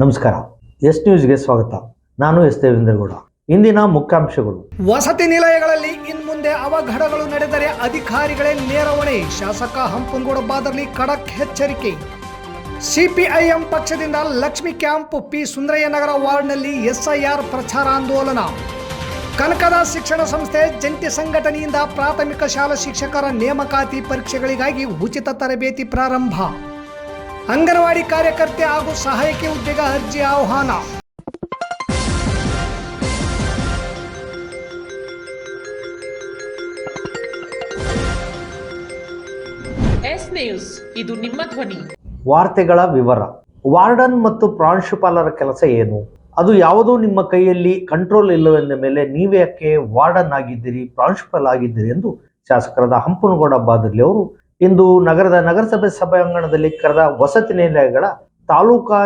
ನಮಸ್ಕಾರ. ಎಸ್ ನ್ಯೂಸ್ಗೆ ಸ್ವಾಗತ. ನಾನು ಎಸ್ ದೇವೇಂದ್ರಗೌಡ. ಇಂದಿನ ಮುಖ್ಯಾಂಶಗಳು. ವಸತಿ ನಿಲಯಗಳಲ್ಲಿ ಇನ್ಮುಂದೆ ಅವಘಡಗಳು ನಡೆದರೆ ಅಧಿಕಾರಿಗಳೇ ನೇರ ಹೊಣೆ. ಶಾಸಕ ಹಂಪನಗೌಡ ಬಾದರ್ಲಿ ಖಡಕ್ ಎಚ್ಚರಿಕೆ. ಸಿಪಿಐಎಂ ಪಕ್ಷದಿಂದ ಲಕ್ಷ್ಮಿ ಕ್ಯಾಂಪ್, ಪಿ ಸುಂದರಯ್ಯ ನಗರ ವಾರ್ಡ್ನಲ್ಲಿ ಎಸ್ಐಆರ್ ಪ್ರಚಾರ ಆಂದೋಲನ. ಕನಕದ ಶಿಕ್ಷಣ ಸಂಸ್ಥೆ ಜಂಟಿ ಸಂಘಟನೆಯಿಂದ ಪ್ರಾಥಮಿಕ ಶಾಲಾ ಶಿಕ್ಷಕರ ನೇಮಕಾತಿ ಪರೀಕ್ಷೆಗಳಿಗಾಗಿ ಉಚಿತ ತರಬೇತಿ ಪ್ರಾರಂಭ. ಅಂಗನವಾಡಿ ಕಾರ್ಯಕರ್ತೆ ಹಾಗೂ ಸಹಾಯಕಿ ಹುದ್ದೆಗೆ ಅರ್ಜಿ ಆಹ್ವಾನ. ಎಸ್ ನ್ಯೂಸ್, ಇದು ನಿಮ್ಮ ಧ್ವನಿ. ವಾರ್ತೆಗಳ ವಿವರ. ವಾರ್ಡನ್ ಮತ್ತು ಪ್ರಾಂಶುಪಾಲರ ಕೆಲಸ ಏನು? ಅದು ಯಾವುದೂ ನಿಮ್ಮ ಕೈಯಲ್ಲಿ ಕಂಟ್ರೋಲ್ ಇಲ್ಲವೆಂದ ಮೇಲೆ ನೀವ್ಯಾಕೆ ವಾರ್ಡನ್ ಆಗಿದ್ದೀರಿ, ಪ್ರಾಂಶುಪಾಲ ಆಗಿದ್ದೀರಿ ಎಂದು ಶಾಸಕರಾದ ಹಂಪನಗೌಡ ಬಾದರ್ಲಿ ಅವರು ಇಂದು ನಗರದ ನಗರಸಭೆ ಸಭಾಂಗಣದಲ್ಲಿ ಕರೆದ ವಸತಿ ನಿಲಯಗಳ ತಾಲೂಕಾ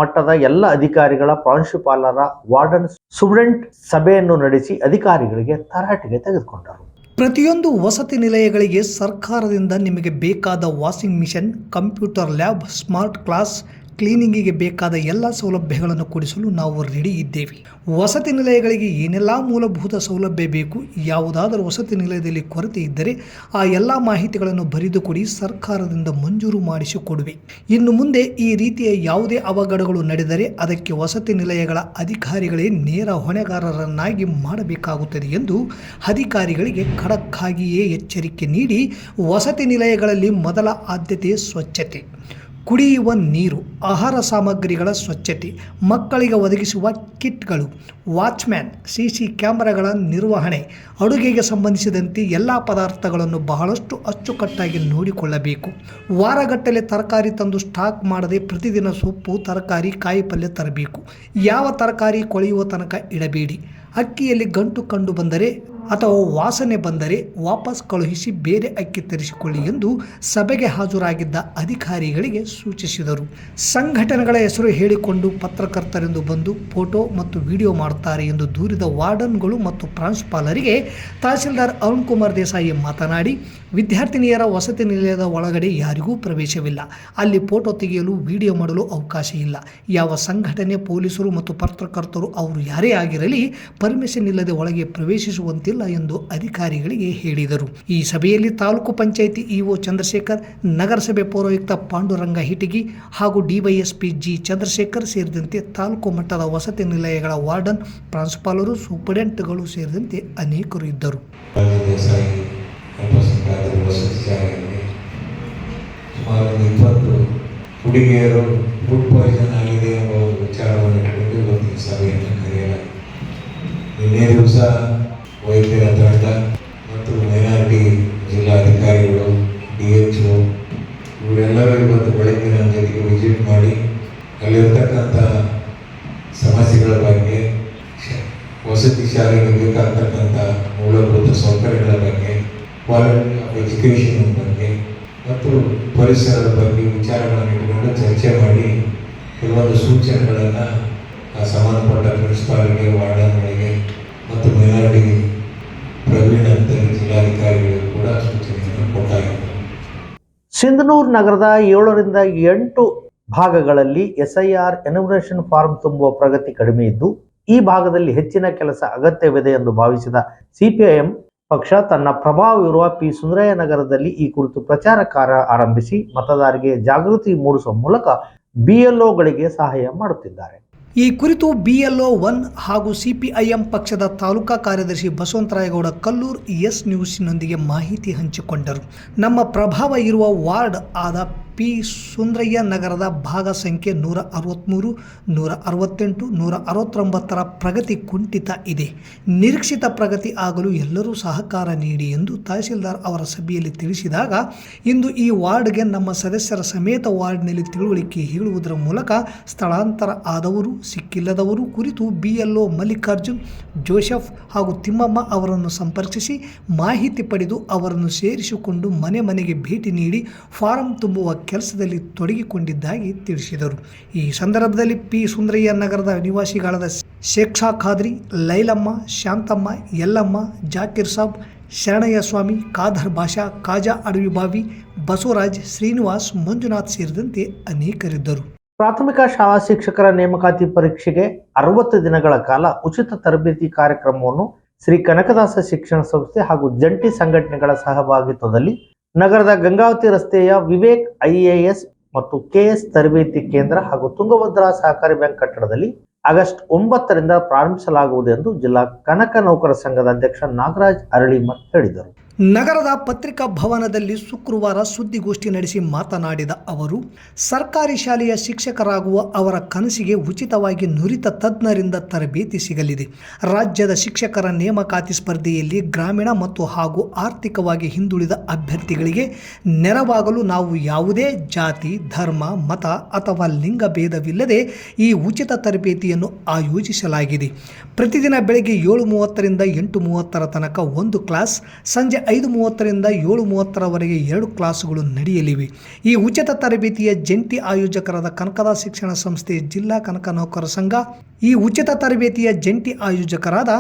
ಮಟ್ಟದ ಎಲ್ಲ ಅಧಿಕಾರಿಗಳ, ಪ್ರಾಂಶುಪಾಲರ, ವಾರ್ಡನ್, ಸ್ಟೂಡೆಂಟ್ ಸಭೆಯನ್ನು ನಡೆಸಿ ಅಧಿಕಾರಿಗಳಿಗೆ ತರಾಟೆಗೆ ತೆಗೆದುಕೊಂಡರು. ಪ್ರತಿಯೊಂದು ವಸತಿ ನಿಲಯಗಳಿಗೆ ಸರ್ಕಾರದಿಂದ ನಿಮಗೆ ಬೇಕಾದ washing machine, computer lab, smart class, ಕ್ಲೀನಿಂಗಿಗೆ ಬೇಕಾದ ಎಲ್ಲ ಸೌಲಭ್ಯಗಳನ್ನು ಕೊಡಿಸಲು ನಾವು ರೆಡಿ ಇದ್ದೇವೆ. ವಸತಿ ನಿಲಯಗಳಿಗೆ ಏನೆಲ್ಲ ಮೂಲಭೂತ ಸೌಲಭ್ಯ ಬೇಕು, ಯಾವುದಾದರೂ ವಸತಿ ನಿಲಯದಲ್ಲಿ ಕೊರತೆ ಇದ್ದರೆ ಆ ಎಲ್ಲ ಮಾಹಿತಿಗಳನ್ನು ಬರೆದುಕೊಡಿ, ಸರ್ಕಾರದಿಂದ ಮಂಜೂರು ಮಾಡಿಸಿಕೊಡುವೆ. ಇನ್ನು ಮುಂದೆ ಈ ರೀತಿಯ ಯಾವುದೇ ಅವಘಡಗಳು ನಡೆದರೆ ಅದಕ್ಕೆ ವಸತಿ ನಿಲಯಗಳ ಅಧಿಕಾರಿಗಳೇ ನೇರ ಹೊಣೆಗಾರರನ್ನಾಗಿ ಮಾಡಬೇಕಾಗುತ್ತದೆ ಎಂದು ಅಧಿಕಾರಿಗಳಿಗೆ ಖಡಕ್ ಆಗಿಯೇ ಎಚ್ಚರಿಕೆ ನೀಡಿ, ವಸತಿ ನಿಲಯಗಳಲ್ಲಿ ಮೊದಲ ಆದ್ಯತೆ ಸ್ವಚ್ಛತೆ, ಕುಡಿಯುವ ನೀರು, ಆಹಾರ ಸಾಮಗ್ರಿಗಳ ಸ್ವಚ್ಛತೆ, ಮಕ್ಕಳಿಗೆ ಒದಗಿಸುವ ಕಿಟ್ಗಳು, ವಾಚ್ಮ್ಯಾನ್, ಸಿಸಿ ಕ್ಯಾಮೆರಾಗಳ ನಿರ್ವಹಣೆ, ಅಡುಗೆಗೆ ಸಂಬಂಧಿಸಿದಂತೆ ಎಲ್ಲ ಪದಾರ್ಥಗಳನ್ನು ಬಹಳಷ್ಟು ಅಚ್ಚುಕಟ್ಟಾಗಿ ನೋಡಿಕೊಳ್ಳಬೇಕು. ವಾರಗಟ್ಟಲೆ ತರಕಾರಿ ತಂದು ಸ್ಟಾಕ್ ಮಾಡದೆ ಪ್ರತಿದಿನ ಸೊಪ್ಪು, ತರಕಾರಿ, ಕಾಯಿಪಲ್ಯ ತರಬೇಕು. ಯಾವ ತರಕಾರಿ ಕೊಳೆಯುವ ತನಕ ಇಡಬೇಡಿ. ಅಕ್ಕಿಯಲ್ಲಿ ಗಂಟು ಕಂಡು ಬಂದರೆ ಅಥವಾ ವಾಸನೆ ಬಂದರೆ ವಾಪಸ್ ಕಳುಹಿಸಿ ಬೇರೆ ಅಕ್ಕಿ ತರಿಸಿಕೊಳ್ಳಿ ಎಂದು ಸಭೆಗೆ ಹಾಜರಾಗಿದ್ದ ಅಧಿಕಾರಿಗಳಿಗೆ ಸೂಚಿಸಿದರು. ಸಂಘಟನೆಗಳ ಹೆಸರು ಹೇಳಿಕೊಂಡು ಪತ್ರಕರ್ತರೆಂದು ಬಂದು ಫೋಟೋ ಮತ್ತು ವಿಡಿಯೋ ಮಾಡುತ್ತಾರೆ ಎಂದು ದೂರಿದ ವಾರ್ಡನ್ಗಳು ಮತ್ತು ಪ್ರಾಂಶುಪಾಲರಿಗೆ ತಹಸೀಲ್ದಾರ್ ಅರುಣ್ ಕುಮಾರ್ ದೇಸಾಯಿ ಮಾತನಾಡಿ, ವಿದ್ಯಾರ್ಥಿನಿಯರ ವಸತಿ ನಿಲಯದ ಒಳಗಡೆ ಯಾರಿಗೂ ಪ್ರವೇಶವಿಲ್ಲ. ಅಲ್ಲಿ ಫೋಟೋ ತೆಗೆಯಲು, ವಿಡಿಯೋ ಮಾಡಲು ಅವಕಾಶ ಇಲ್ಲ. ಯಾವ ಸಂಘಟನೆ, ಪೊಲೀಸರು ಮತ್ತು ಪತ್ರಕರ್ತರು ಅವರು ಯಾರೇ ಆಗಿರಲಿ ಪರ್ಮಿಷನ್ ಇಲ್ಲದೆ ಒಳಗೆ ಪ್ರವೇಶಿಸುವಂತಿಲ್ಲ ಎಂದು ಅಧಿಕಾರಿಗಳಿಗೆ ಹೇಳಿದರು. ಈ ಸಭೆಯಲ್ಲಿ ತಾಲೂಕು ಪಂಚಾಯಿತಿ ಇಒ ಚಂದ್ರಶೇಖರ್, ನಗರಸಭೆ ಪೌರಾಯುಕ್ತ ಪಾಂಡುರಂಗ ಹಿಟಗಿ ಹಾಗೂ ಡಿವೈಎಸ್ಪಿ ಜಿ ಚಂದ್ರಶೇಖರ್ ಸೇರಿದಂತೆ ತಾಲೂಕು ಮಟ್ಟದ ವಸತಿ ನಿಲಯಗಳ ವಾರ್ಡನ್, ಪ್ರಾಂಶುಪಾಲರು, ಸೂಪರಿಂಟೆಂಟ್ಗಳು ಸೇರಿದಂತೆ ಅನೇಕರು ಇದ್ದರು. ಸುಮಾರು 20 ಹುಡುಗಿಯರು ಫುಡ್ ಪಾಯ್ಸನ್ ಆಗಿದೆ ಎಂಬ ವಿಚಾರವನ್ನು ಇಟ್ಟುಕೊಂಡು ಇವತ್ತಿನ ಸಭೆಯನ್ನು ಕರೆಯಲಾಗಿದೆ. ನಿನ್ನೆ ದಿವಸ ವೈದ್ಯರ ತಂಡ ಮತ್ತು ಮೈನಾರಿಟಿ ಜಿಲ್ಲಾಧಿಕಾರಿಗಳು, DHO ಇವರೆಲ್ಲರೂ ಇವತ್ತು ಬೆಳಗ್ಗೆ ನಮ್ಮ ಜೊತೆಗೆ ವಿಸಿಟ್ ಮಾಡಿ ಅಲ್ಲಿರ್ತಕ್ಕಂಥ ಸಮಸ್ಯೆಗಳ ಬಗ್ಗೆ, ವಸತಿ ಶಾಲೆಗೆ ಬೇಕಾಗ್ತಕ್ಕಂಥ ಮೂಲಭೂತ ಸೌಕರ್ಯಗಳ ಬಗ್ಗೆ, ಕ್ವಾಲಿಟಿ ಆಫ್ ಎಜುಕೇಷನ್ ಬಗ್ಗೆ ಮತ್ತು ಪರಿಸರದ ಬಗ್ಗೆ ವಿಚಾರಗಳನ್ನು ಇಟ್ಟುಕೊಂಡು ಚರ್ಚೆ ಮಾಡಿ ಕೆಲವೊಂದು ಸೂಚನೆಗಳನ್ನು ಸಂಬಂಧಪಟ್ಟ ಪ್ರಿನ್ಸಿಪಾಲ್ಗೆ, ವಾರ್ಡನ್ಗಳಿಗೆ ಮತ್ತು ಮೈನಾರಿಟಿ ಪ್ರವೀಣ್ ಅಂತ ಜಿಲ್ಲಾಧಿಕಾರಿಗಳಿಗೂ ಕೂಡ ಸೂಚನೆಯನ್ನು ಕೊಟ್ಟಾಗಿದೆ. ಸಿಂಧನೂರು ನಗರದ 7ರಿಂದ 8 ಭಾಗಗಳಲ್ಲಿ SIR ಎನ್ಯುಮರೇಷನ್ ಫಾರ್ಮ್ ತುಂಬುವ ಪ್ರಗತಿ ಕಡಿಮೆ ಇದ್ದು, ಈ ಭಾಗದಲ್ಲಿ ಹೆಚ್ಚಿನ ಕೆಲಸ ಅಗತ್ಯವಿದೆ ಎಂದು ಭಾವಿಸಿದ ಸಿಪಿಐಎಂ ಪಕ್ಷ ತನ್ನ ಪ್ರಭಾವವಿರುವ ಪಿ ಸುಂದರಯ್ಯ ನಗರದಲ್ಲಿ ಈ ಕುರಿತು ಪ್ರಚಾರ ಕಾರ್ಯ ಆರಂಭಿಸಿ ಮತದಾರರಿಗೆ ಜಾಗೃತಿ ಮೂಡಿಸುವ ಮೂಲಕ BLOಗಳಿಗೆ ಸಹಾಯ ಮಾಡುತ್ತಿದ್ದಾರೆ. ಈ ಕುರಿತು BLO 1 ಹಾಗೂ ಸಿಪಿಐಎಂ ಪಕ್ಷದ ತಾಲೂಕಾ ಕಾರ್ಯದರ್ಶಿ ಬಸವಂತರಾಯಗೌಡ ಕಲ್ಲೂರ್ ಎಸ್ ನ್ಯೂಸ್ನೊಂದಿಗೆ ಮಾಹಿತಿ ಹಂಚಿಕೊಂಡರು. ನಮ್ಮ ಪ್ರಭಾವ ಇರುವ ವಾರ್ಡ್ ಆದ ಪಿ ಸುಂದರಯ್ಯ ನಗರದ ಭಾಗ ಸಂಖ್ಯೆ 163, 168, 169ರ ಪ್ರಗತಿ ಕುಂಠಿತ ಇದೆ. ನಿರೀಕ್ಷಿತ ಪ್ರಗತಿ ಆಗಲು ಎಲ್ಲರೂ ಸಹಕಾರ ನೀಡಿ ಎಂದು ತಹಸೀಲ್ದಾರ್ ಅವರ ಸಭೆಯಲ್ಲಿ ತಿಳಿಸಿದಾಗ, ಇಂದು ಈ ವಾರ್ಡ್ಗೆ ನಮ್ಮ ಸದಸ್ಯರ ಸಮೇತ ವಾರ್ಡ್ನಲ್ಲಿ ತಿಳುವಳಿಕೆ ಹೇಳುವುದರ ಮೂಲಕ ಸ್ಥಳಾಂತರ ಆದವರು, ಸಿಕ್ಕಿಲ್ಲದವರು ಕುರಿತು BLO ಮಲ್ಲಿಕಾರ್ಜುನ್, ಜೋಸೆಫ್ ಹಾಗೂ ತಿಮ್ಮಮ್ಮ ಅವರನ್ನು ಸಂಪರ್ಕಿಸಿ ಮಾಹಿತಿ ಪಡೆದು ಅವರನ್ನು ಸೇರಿಸಿಕೊಂಡು ಮನೆ ಮನೆಗೆ ಭೇಟಿ ನೀಡಿ ಫಾರಂ ತುಂಬುವ ಕೆಲಸದಲ್ಲಿ ತೊಡಗಿಕೊಂಡಿದ್ದಾಗಿ ತಿಳಿಸಿದರು. ಈ ಸಂದರ್ಭದಲ್ಲಿ ಪಿ ಸುಂದರಯ್ಯ ನಗರದ ನಿವಾಸಿಗಳಾದ ಶೇಖಾ ಖಾದ್ರಿ, ಲೈಲಮ್ಮ, ಶಾಂತಮ್ಮ, ಯಲ್ಲಮ್ಮ, ಜಾಕೀರ್ ಸಾಬ್, ಶರಣಯ್ಯ ಸ್ವಾಮಿ, ಖಾದರ್ ಭಾಷಾ, ಕಾಜಾ ಅಡವಿಬಾವಿ, ಬಸವರಾಜ್, ಶ್ರೀನಿವಾಸ್, ಮಂಜುನಾಥ್ ಸೇರಿದಂತೆ ಅನೇಕರಿದ್ದರು. ಪ್ರಾಥಮಿಕ ಶಾಲಾ ಶಿಕ್ಷಕರ ನೇಮಕಾತಿ ಪರೀಕ್ಷೆಗೆ 60 ದಿನಗಳ ಕಾಲ ಉಚಿತ ತರಬೇತಿ ಕಾರ್ಯಕ್ರಮವನ್ನು ಶ್ರೀ ಕನಕದಾಸ ಶಿಕ್ಷಣ ಸಂಸ್ಥೆ ಹಾಗೂ ಜಂಟಿ ಸಂಘಟನೆಗಳ ಸಹಭಾಗಿತ್ವದಲ್ಲಿ ನಗರದ ಗಂಗಾವತಿ ರಸ್ತೆಯ ವಿವೇಕ್ IAS ಮತ್ತು KS ತರಬೇತಿ ಕೇಂದ್ರ ಹಾಗೂ ತುಂಗಭದ್ರಾ ಸಹಕಾರಿ ಬ್ಯಾಂಕ್ ಕಟ್ಟಡದಲ್ಲಿ ಆಗಸ್ಟ್ 9ರಿಂದ ಪ್ರಾರಂಭಿಸಲಾಗುವುದು ಎಂದು ಜಿಲ್ಲಾ ಕನಕ ನೌಕರ ಸಂಘದ ಅಧ್ಯಕ್ಷ ನಾಗರಾಜ್ ಅರಳಿಮಠ್ ಹೇಳಿದರು. ನಗರದ ಪತ್ರಿಕಾ ಭವನದಲ್ಲಿ ಶುಕ್ರವಾರ ಸುದ್ದಿಗೋಷ್ಠಿ ನಡೆಸಿ ಮಾತನಾಡಿದ ಅವರು, ಸರ್ಕಾರಿ ಶಾಲೆಯ ಶಿಕ್ಷಕರಾಗುವ ಅವರ ಕನಸಿಗೆ ಉಚಿತವಾಗಿ ನುರಿತ ತಜ್ಞರಿಂದ ತರಬೇತಿ ಸಿಗಲಿದೆ. ರಾಜ್ಯದ ಶಿಕ್ಷಕರ ನೇಮಕಾತಿ ಸ್ಪರ್ಧೆಯಲ್ಲಿ ಗ್ರಾಮೀಣ ಮತ್ತು ಹಾಗೂ ಆರ್ಥಿಕವಾಗಿ ಹಿಂದುಳಿದ ಅಭ್ಯರ್ಥಿಗಳಿಗೆ ನೆರವಾಗಲು ನಾವು ಯಾವುದೇ ಜಾತಿ, ಧರ್ಮ, ಮತ ಅಥವಾ ಲಿಂಗ ಭೇದವಿಲ್ಲದೆ ಈ ಉಚಿತ ತರಬೇತಿಯನ್ನು ಆಯೋಜಿಸಲಾಗಿದೆ. ಪ್ರತಿದಿನ ಬೆಳಗ್ಗೆ 7:30ರಿಂದ 8:30 ತನಕ ಒಂದು ಕ್ಲಾಸ್, ಸಂಜೆ 5:30ರಿಂದ 7:30ರವರೆಗೆ 2 ಕ್ಲಾಸುಗಳು ನಡೆಯಲಿವೆ. ಈ ಉಚಿತ ತರಬೇತಿಯ ಜಂಟಿ ಆಯೋಜಕರಾದ ಕನಕದಾಸ ಶಿಕ್ಷಣ ಸಂಸ್ಥೆ, ಜಿಲ್ಲಾ ಕನಕ ನೌಕರ ಸಂಘ, ಈ ಉಚಿತ ತರಬೇತಿಯ ಜಂಟಿ ಆಯೋಜಕರಾದ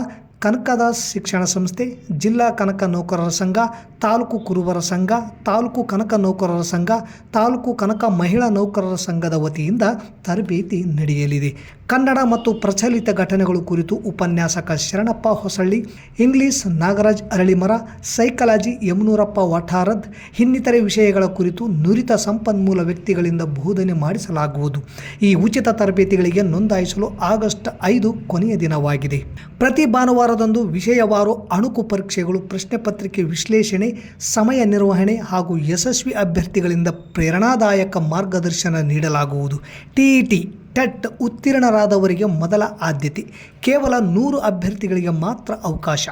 ಕನಕದಾಸ ಶಿಕ್ಷಣ ಸಂಸ್ಥೆ, ಜಿಲ್ಲಾ ಕನಕ ನೌಕರರ ಸಂಘ, ತಾಲೂಕು ಕುರುಬರ ಸಂಘ, ತಾಲೂಕು ಕನಕ ನೌಕರರ ಸಂಘ, ತಾಲೂಕು ಕನಕ ಮಹಿಳಾ ನೌಕರರ ಸಂಘದ ವತಿಯಿಂದ ತರಬೇತಿ ನಡೆಯಲಿದೆ. ಕನ್ನಡ ಮತ್ತು ಪ್ರಚಲಿತ ಘಟನೆಗಳು ಕುರಿತು ಉಪನ್ಯಾಸಕ ಶರಣಪ್ಪ ಹೊಸಳ್ಳಿ, ಇಂಗ್ಲಿಷ್ ನಾಗರಾಜ್ ಅರಳಿಮರ, ಸೈಕಾಲಜಿ ಯಮನೂರಪ್ಪ ವಠಾರದ್, ಇನ್ನಿತರೆ ವಿಷಯಗಳ ಕುರಿತು ನುರಿತ ಸಂಪನ್ಮೂಲ ವ್ಯಕ್ತಿಗಳಿಂದ ಬೋಧನೆ ಮಾಡಿಸಲಾಗುವುದು. ಈ ಉಚಿತ ತರಬೇತಿಗಳಿಗೆ ನೋಂದಾಯಿಸಲು ಆಗಸ್ಟ್ 5 ಕೊನೆಯ ದಿನವಾಗಿದೆ. ಪ್ರತಿ ಭಾನುವಾರದಂದು ವಿಷಯವಾರು ಅಣುಕು ಪರೀಕ್ಷೆಗಳು, ಪ್ರಶ್ನೆ ಪತ್ರಿಕೆ ವಿಶ್ಲೇಷಣೆ, ಸಮಯ ನಿರ್ವಹಣೆ ಹಾಗೂ ಯಶಸ್ವಿ ಅಭ್ಯರ್ಥಿಗಳಿಂದ ಪ್ರೇರಣಾದಾಯಕ ಮಾರ್ಗದರ್ಶನ ನೀಡಲಾಗುವುದು. TET ಟೆಟ್ ಉತ್ತೀರ್ಣರಾದವರಿಗೆ ಮೊದಲ ಆದ್ಯತೆ. ಕೇವಲ 100 ಅಭ್ಯರ್ಥಿಗಳಿಗೆ ಮಾತ್ರ ಅವಕಾಶ.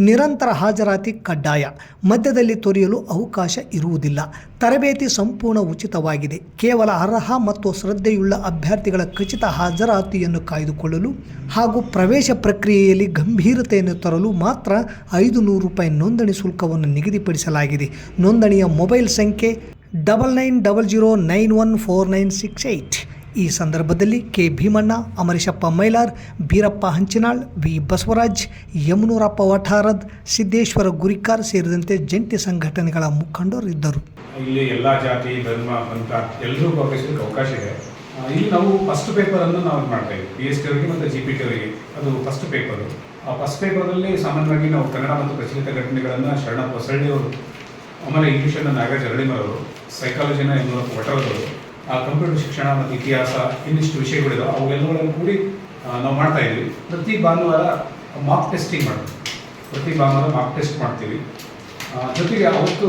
ನಿರಂತರ ಹಾಜರಾತಿ ಕಡ್ಡಾಯ. ಮಧ್ಯದಲ್ಲಿ ತೊರೆಯಲು ಅವಕಾಶ ಇರುವುದಿಲ್ಲ. ತರಬೇತಿ ಸಂಪೂರ್ಣ ಉಚಿತವಾಗಿದೆ. ಕೇವಲ ಅರ್ಹ ಮತ್ತು ಶ್ರದ್ಧೆಯುಳ್ಳ ಅಭ್ಯರ್ಥಿಗಳ ಖಚಿತ ಹಾಜರಾತಿಯನ್ನು ಕಾಯ್ದುಕೊಳ್ಳಲು ಹಾಗೂ ಪ್ರವೇಶ ಪ್ರಕ್ರಿಯೆಯಲ್ಲಿ ಗಂಭೀರತೆಯನ್ನು ತರಲು ಮಾತ್ರ ₹500 ನೋಂದಣಿ ಶುಲ್ಕವನ್ನು ನಿಗದಿಪಡಿಸಲಾಗಿದೆ. ನೋಂದಣಿಯ ಮೊಬೈಲ್ ಸಂಖ್ಯೆ 9900914968. ಈ ಸಂದರ್ಭದಲ್ಲಿ ಕೆ ಭೀಮಣ್ಣ, ಅಮರೇಶಪ್ಪ ಮೈಲಾರ್, ಬೀರಪ್ಪ ಹಂಚಿನಾಳ್, ವಿ ಬಸವರಾಜ್, ಯಮನೂರಪ್ಪ ವಠಾರದ್, ಸಿದ್ದೇಶ್ವರ ಗುರಿಕಾರ್ ಸೇರಿದಂತೆ ಜಂಟಿ ಸಂಘಟನೆಗಳ ಮುಖಂಡರು ಇದ್ದರು. ಇಲ್ಲಿ ಎಲ್ಲ ಜಾತಿ, ಧರ್ಮ, ಪಂಥ ಎಲ್ಲರೂ ಭಾಗವಹಿಸಲಿಕ್ಕೆ ಅವಕಾಶ ಇದೆ. ಇಲ್ಲಿ ನಾವು ಫಸ್ಟ್ ಪೇಪರನ್ನು ನಾವು ಮಾಡ್ತಾ ಇದ್ದೀವಿ. PST ಅವರಿಗೆ ಮತ್ತು GPT ಅವರಿಗೆ ಅದು ಫಸ್ಟ್ ಪೇಪರು. ಆ ಫಸ್ಟ್ ಪೇಪರಲ್ಲಿ ಸಾಮಾನ್ಯವಾಗಿ ನಾವು ಕನ್ನಡ ಮತ್ತು ಪ್ರಚಲಿತ ಘಟನೆಗಳನ್ನು ಶರಣಪ್ಪ ಹೊಸಳ್ಳಿ ಅವರು, ಆಮೇಲೆ ಇಂಗ್ಲೀಷನ್ನು ನಾಗರಾಜ್ ಅರಳಿಮರ ಅವರು, ಸೈಕಾಲಜಿನ ಯಮನೂರಪ್ಪ ವಠಾರದ್ ಅವರು, ಕಂಪ್ಯೂಟರ್ ಶಿಕ್ಷಣ ಮತ್ತು ಇತಿಹಾಸ ಇನ್ನಿಷ್ಟು ವಿಷಯಗಳಿದಾವೆ. ಅವೆಲ್ಲಗಳನ್ನು ಕೂಡಿ ನಾವು ಮಾಡ್ತಾ ಇದ್ದೀವಿ. ಪ್ರತಿ ಭಾನುವಾರ ಮಾರ್ಕ್ ಟೆಸ್ಟಿಂಗ್ ಮಾಡ್ತೀವಿ. ಪ್ರತಿ ಭಾನುವಾರ ಮಾರ್ಕ್ ಟೆಸ್ಟ್ ಮಾಡ್ತೀವಿ. ಜೊತೆಗೆ ಅವತ್ತು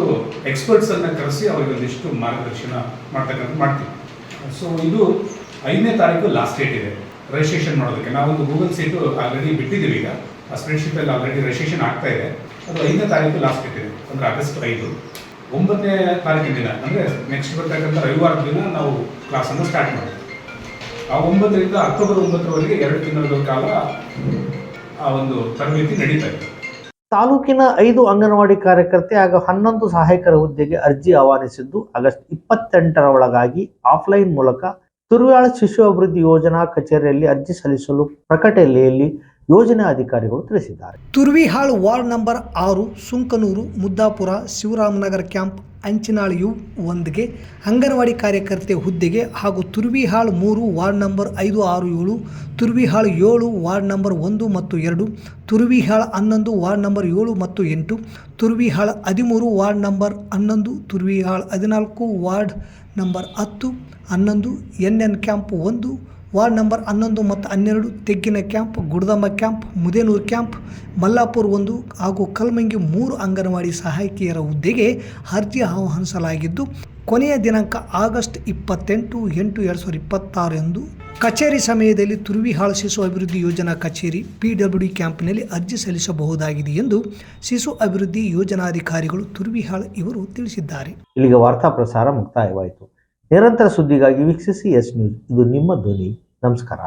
ಎಕ್ಸ್ಪರ್ಟ್ಸನ್ನು ಕರೆಸಿ ಅವರಿಗೆ ಒಂದಿಷ್ಟು ಮಾರ್ಗದರ್ಶನ ಮಾಡ್ತೀವಿ. ಸೊ ಇದು 5ನೇ ತಾರೀಕು ಲಾಸ್ಟ್ ಡೇಟ್ ಇದೆ ರಿಜಿಸ್ಟ್ರೇಷನ್ ಮಾಡೋದಕ್ಕೆ. ನಾವೊಂದು ಗೂಗಲ್ ಸೀಟು ಆಲ್ರೆಡಿ ಬಿಟ್ಟಿದ್ದೀವಿ. ಈಗ ಆ ಸ್ಪ್ರೆಡ್ಶೀಟಲ್ಲಿ ಆಲ್ರೆಡಿ ರಿಜಿಸ್ಟ್ರೇಷನ್ ಆಗ್ತಾ ಇದೆ. ಅದು 5ನೇ ತಾರೀಕು ಲಾಸ್ಟ್ ಡೇಟ್ ಇದೆ, ಅಂದರೆ ಆಗಸ್ಟ್ 5. 9ನೇ ತಾರೀಕಿನ ದಿನ, ಅಂದರೆ ನೆಕ್ಸ್ಟ್ ಬರ್ತಕ್ಕಂಥ ರವಿವಾರದ ದಿನ ನಾವು ಕ್ಲಾಸನ್ನು ಸ್ಟಾರ್ಟ್ ಮಾಡ್ತೀವಿ. ಆ 9ರಿಂದ ಅಕ್ಟೋಬರ್ 9ರವರೆಗೆ 2 ತಿಂಗಳ ಕಾಲ ಆ ಒಂದು ತರಬೇತಿ ನಡೀತಾ ಇದೆ. ತಾಲೂಕಿನ 5 ಅಂಗನವಾಡಿ ಕಾರ್ಯಕರ್ತೆ ಹಾಗೂ 11 ಸಹಾಯಕರ ಹುದ್ದೆಗೆ ಅರ್ಜಿ ಆಹ್ವಾನಿಸಿದ್ದು ಆಗಸ್ಟ್ 28ರ ಒಳಗಾಗಿ ಆಫ್ಲೈನ್ ಮೂಲಕ ತುರ್ವ್ಯಾಳ ಶಿಶು ಅಭಿವೃದ್ಧಿ ಯೋಜನಾ ಕಚೇರಿಯಲ್ಲಿ ಅರ್ಜಿ ಸಲ್ಲಿಸಲು ಪ್ರಕಟಣೆಯಲ್ಲಿ ಯೋಜನಾ ಅಧಿಕಾರಿಗಳು ತಿಳಿಸಿದ್ದಾರೆ. Turvihal ward number 6, Sunkanur, Muddapur, Shivaramanagar camp, Anchinal U1ಗೆ ಅಂಗನವಾಡಿ ಕಾರ್ಯಕರ್ತೆ ಹುದ್ದೆಗೆ ಹಾಗೂ Turvihal 3 ward number 5, 6, 7, Turvihal 7 ward number 1 ಮತ್ತು 2, ತುರ್ವಿಹಾಳ್ 11 ವಾರ್ಡ್ ನಂಬರ್ 7 ಮತ್ತು 8, Turvihal 13 ward number 11, Turvihal 14 ward number 10, 11 NN camp 1 ward number 11 ಮತ್ತು 12, ತೆಗ್ಗಿನ camp, Guddamma camp, Mudenur camp, Mallapur 1 ಹಾಗೂ ಕಲ್ಮಂಗಿ 3 ಅಂಗನವಾಡಿ ಸಹಾಯಕಿಯರ ಹುದ್ದೆಗೆ ಅರ್ಜಿ ಆಹ್ವಾನಿಸಲಾಗಿದ್ದು ಕೊನೆಯ ದಿನಾಂಕ ಆಗಸ್ಟ್ 28/8/2026 ಎಂದು ಕಚೇರಿ ಸಮಯದಲ್ಲಿ ತುರ್ವಿಹಾಳ್ ಶಿಶು ಅಭಿವೃದ್ಧಿ ಯೋಜನಾ ಕಚೇರಿ PWD ಕ್ಯಾಂಪ್ನಲ್ಲಿ ಅರ್ಜಿ ಸಲ್ಲಿಸಬಹುದಾಗಿದೆ ಎಂದು ಶಿಶು ಅಭಿವೃದ್ಧಿ ಯೋಜನಾಧಿಕಾರಿಗಳು ತುರ್ವಿಹಾಳ್ ಇವರು ತಿಳಿಸಿದ್ದಾರೆ. ಇಲ್ಲಿಗೆ ವಾರ್ತಾ ಪ್ರಸಾರ ಮುಕ್ತಾಯವಾಯಿತು. ನಿರಂತರ ಸುದ್ದಿಗಾಗಿ ವೀಕ್ಷಿಸಿ ಎಸ್ ನ್ಯೂಸ್. ಇದು ನಿಮ್ಮ ಧ್ವನಿ. ನಮಸ್ಕಾರ.